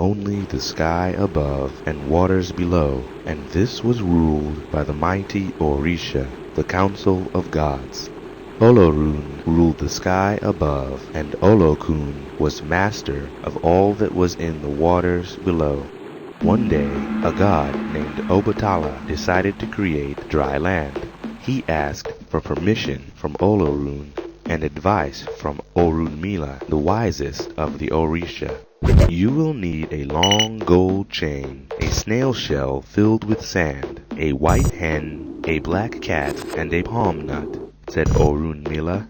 only the sky above and waters below, and this was ruled by the mighty Orisha, the council of gods. Olorun ruled the sky above, and Olokun was master of all that was in the waters below. One day, a god named Obatala decided to create dry land. He asked for permission from Olorun and advice from Orunmila, the wisest of the Orisha. You will need a long gold chain, a snail shell filled with sand, a white hen, a black cat, and a palm nut, said Orunmila.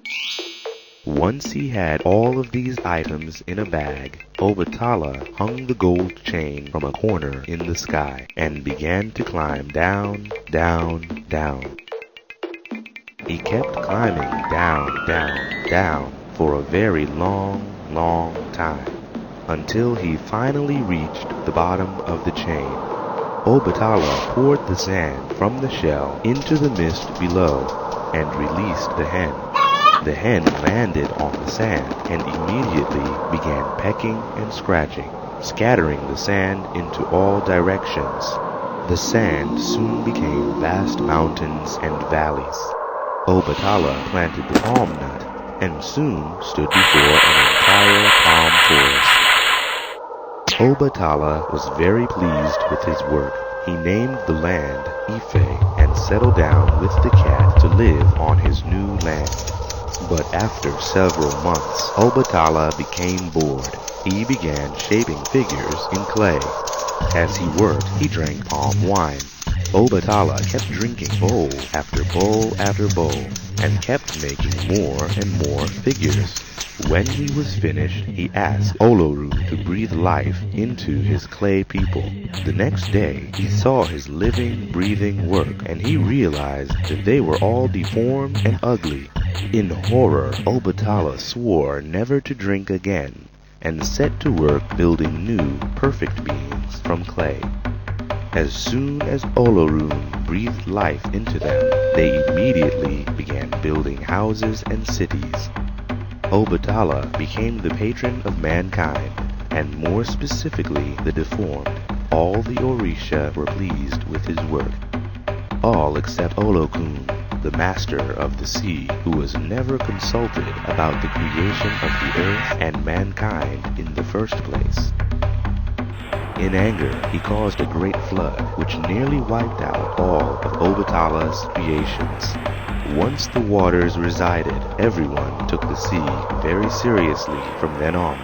Once he had all of these items in a bag, Obatala hung the gold chain from a corner in the sky and began to climb down, down, down. He kept climbing down, down, down for a very long, long time, until he finally reached the bottom of the chain. Obatala poured the sand from the shell into the mist below and released the hen. The hen landed on the sand and immediately began pecking and scratching, scattering the sand into all directions. The sand soon became vast mountains and valleys. Obatala planted the palm nut and soon stood before an entire palm forest. Obatala was very pleased with his work. He named the land Ife and settled down with the cat to live on his new land. But after several months, Obatala became bored. He began shaping figures in clay. As he worked, he drank palm wine. Obatala kept drinking bowl after bowl after bowl, and kept making more and more figures. When he was finished, he asked Olorun to breathe life into his clay people. The next day, he saw his living, breathing work, and he realized that they were all deformed and ugly. In horror, Obatala swore never to drink again, and set to work building new, perfect beings from clay. As soon as Olorun breathed life into them, they immediately began building houses and cities. Obatala became the patron of mankind, and more specifically the deformed. All the Orisha were pleased with his work. All except Olokun, the master of the sea, who was never consulted about the creation of the earth and mankind in the first place. In anger, he caused a great flood, which nearly wiped out all of Obatala's creations. Once the waters resided, everyone took the sea very seriously from then on.